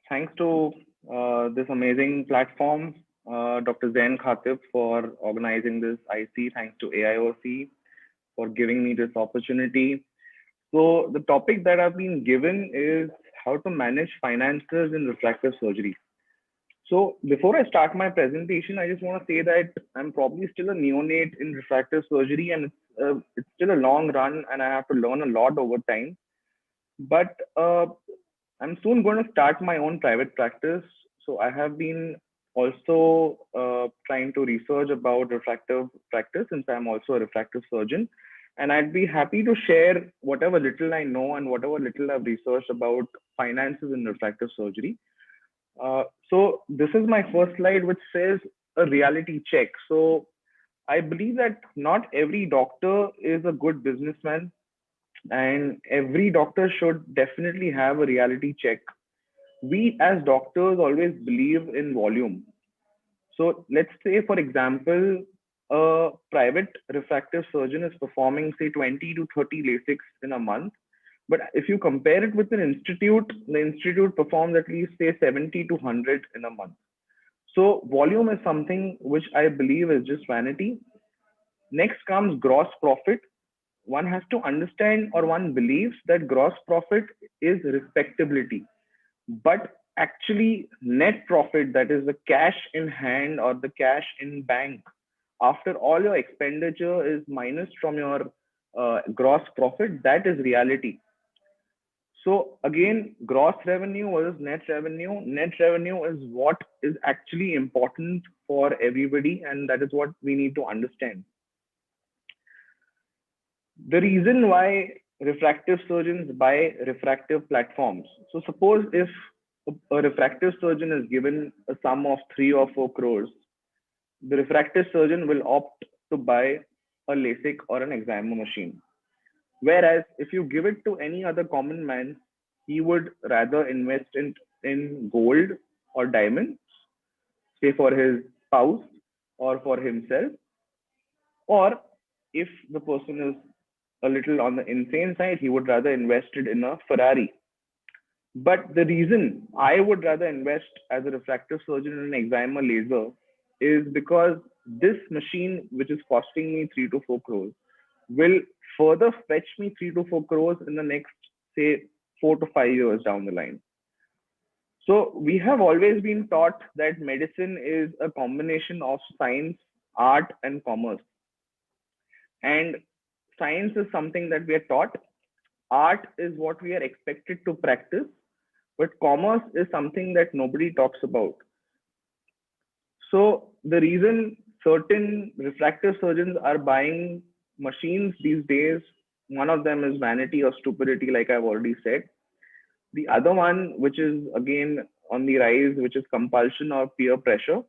Thanks to this amazing platform, Dr. Zain Khatib, for organizing this IC. Thanks to AIOC for giving me this opportunity. So, the topic that I've been given is how to manage finances in refractive surgery. So, before I start my presentation, I just want to say that I'm probably still a neonate in refractive surgery, and it's still a long run, and I have to learn a lot over time. But I'm soon going to start my own private practice. So I have been also trying to research about refractive practice since I'm also a refractive surgeon. And I'd be happy to share whatever little I know and whatever little I've researched about finances in refractive surgery. So this is my first slide, which says a reality check. So I believe that not every doctor is a good businessman, and every doctor should definitely have a reality check. We as doctors always believe in volume. So let's say, for example, a private refractive surgeon is performing, say, 20 to 30 LASIKs in a month. But if you compare it with an institute, the institute performs at least, say, 70 to 100 in a month. So volume is something which I believe is just vanity. Next comes gross profit. One has to understand, or one believes that gross profit is respectability, but actually net profit, that is the cash in hand or the cash in bank, after all your expenditure is minus from your gross profit, that is reality. So again, gross revenue versus net revenue. Net revenue is what is actually important for everybody, and that is what we need to understand. The reason why refractive surgeons buy refractive platforms. So suppose if a refractive surgeon is given a sum of 3 or 4 crores, the refractive surgeon will opt to buy a LASIK or an examo machine. Whereas if you give it to any other common man, he would rather invest in gold or diamonds, say for his spouse or for himself, or if the person is a little on the insane side, he would rather invest it in a Ferrari. But the reason I would rather invest as a refractive surgeon in an excimer laser is because this machine, which is costing me 3 to 4 crores, will further fetch me 3 to 4 crores in the next, say, 4 to 5 years down the line. So we have always been taught that medicine is a combination of science, art, and commerce. And science is something that we are taught. Art is what we are expected to practice, but commerce is something that nobody talks about. So the reason certain refractive surgeons are buying machines these days, one of them is vanity or stupidity, like I've already said. The other one, which is again on the rise, which is compulsion or peer pressure.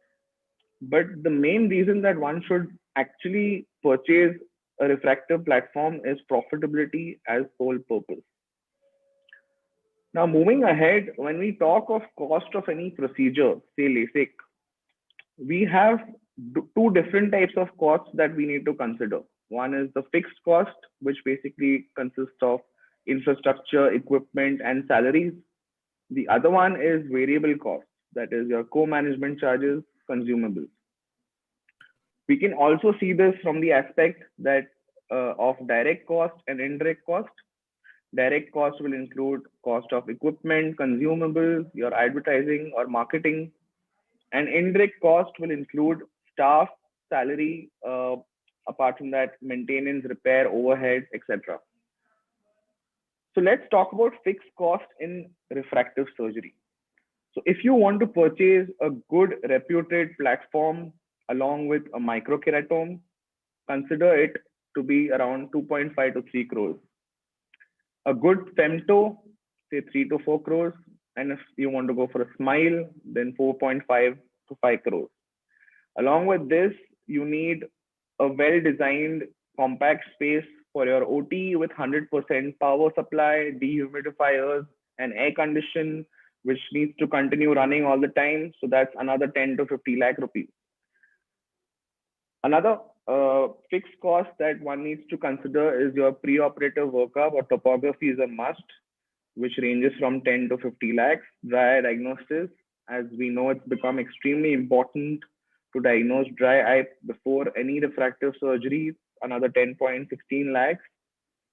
But the main reason that one should actually purchase a refractive platform is profitability as sole purpose. Now, moving ahead, when we talk of cost of any procedure, say LASIK, we have two different types of costs that we need to consider. One is the fixed cost, which basically consists of infrastructure, equipment, and salaries. The other one is variable costs, that is your co-management charges, consumables. We can also see this from the aspect that of direct cost and indirect cost. Direct cost will include cost of equipment, consumables, your advertising or marketing, and indirect cost will include staff, salary, apart from that, maintenance, repair, overhead, etc. So let's talk about fixed cost in refractive surgery. So if you want to purchase a good reputed platform along with a microkeratome, consider it to be around 2.5 to 3 crores. A good femto, say 3 to 4 crores. And if you want to go for a smile, then 4.5 to 5 crores. Along with this, you need a well-designed compact space for your OT with 100% power supply, dehumidifiers, and air condition, which needs to continue running all the time. So that's another 10 to 50 lakh rupees. Another fixed cost that one needs to consider is your preoperative workup, or topography is a must. which ranges from 10 to 50 lakhs. Dry eye diagnosis, as we know, it's become extremely important to diagnose dry eye before any refractive surgery, another 10.16 lakhs.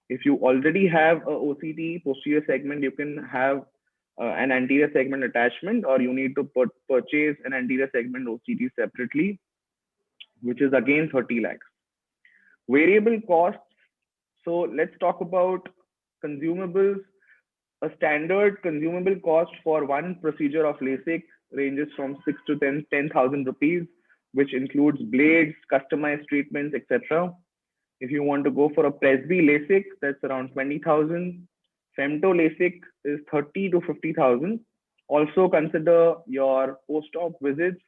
If you already have a OCT posterior segment, you can have an anterior segment attachment, or you need to purchase an anterior segment OCT separately, which is again 30 lakhs. Variable costs. So let's talk about consumables. A standard consumable cost for one procedure of LASIK ranges from 6 to 10,000 rupees, which includes blades, customized treatments, etc. If you want to go for a Presby LASIK, that's around 20,000. Femto LASIK is 30 to 50,000. Also consider your post-op visits,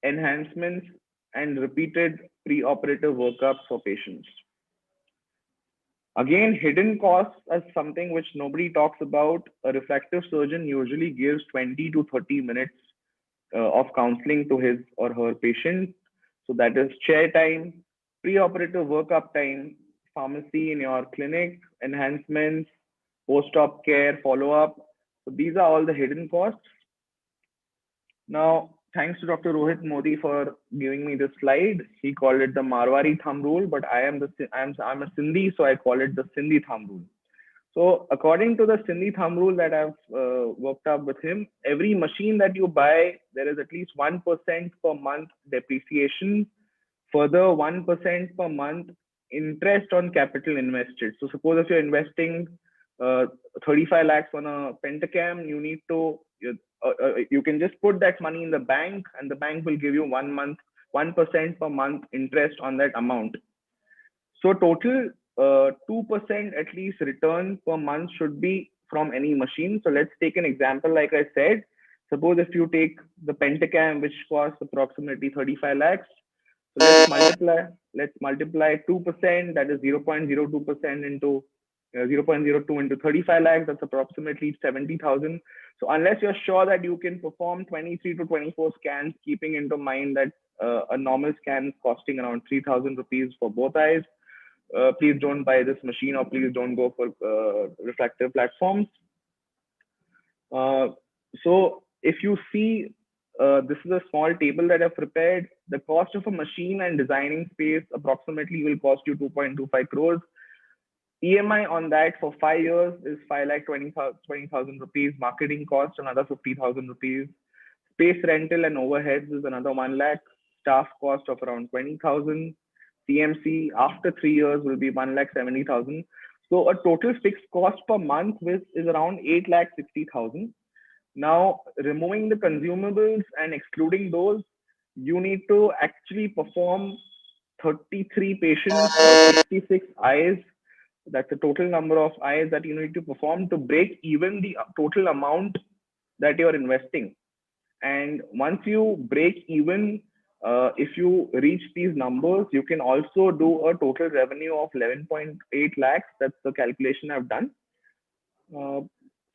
enhancements, and repeated pre-operative workups for patients. Again, hidden costs are something which nobody talks about. A refractive surgeon usually gives 20 to 30 minutes of counseling to his or her patient. So that is chair time, pre-operative workup time, pharmacy in your clinic, enhancements, post-op care, follow-up. So these are all the hidden costs. Now, thanks to Dr. Rohit Modi for giving me this slide. He called it the Marwari thumb rule, but I'm a Sindhi, so I call it the Sindhi thumb rule. So according to the Sindhi thumb rule that I've worked up with him, every machine that you buy, there is at least 1% per month depreciation, further 1% per month interest on capital invested. So suppose if you're investing 35 lakhs on a pentacam, you need to, you can just put that money in the bank, and the bank will give you 1% per month interest on that amount. So total 2% at least return per month should be from any machine. So let's take an example. Like I said, suppose if you take the pentacam, which costs approximately 35 lakhs. So let's multiply 2%, that is 0.02% into 0.02 into 35 lakhs, that's approximately 70,000. So unless you're sure that you can perform 23 to 24 scans, keeping into mind that a normal scan is costing around 3,000 rupees for both eyes, please don't buy this machine, or please don't go for refractive platforms. So if you see, this is a small table that I've prepared. The cost of a machine and designing space approximately will cost you 2.25 crores. EMI on that for 5 years is 5,20,000 rupees. Marketing cost another 50,000 rupees. Space rental and overheads is another 1 lakh. Staff cost of around 20,000. CMC after 3 years will be 1,70,000. So a total fixed cost per month is around 8,60,000. Now, removing the consumables and excluding those, you need to actually perform 33 patients or 66 eyes. That's the total number of eyes that you need to perform to break even the total amount that you're investing. And once you break even, if you reach these numbers, you can also do a total revenue of 11.8 lakhs. That's the calculation I've done.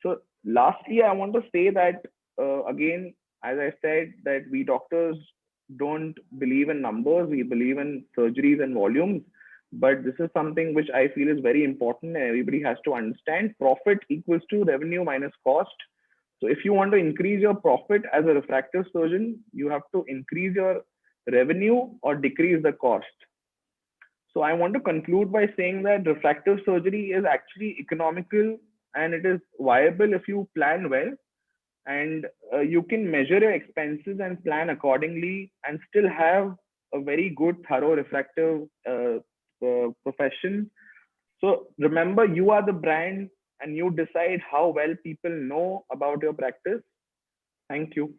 So lastly, I want to say that, again, as I said, that we doctors don't believe in numbers. We believe in surgeries and volumes. But this is something which I feel is very important, and everybody has to understand. Profit equals to revenue minus cost. So if you want to increase your profit as a refractive surgeon, you have to increase your revenue or decrease the cost. So I want to conclude by saying that refractive surgery is actually economical, and it is viable if you plan well, and you can measure your expenses and plan accordingly and still have a very good, thorough refractive profession. So remember, you are the brand, and you decide how well people know about your practice. Thank you.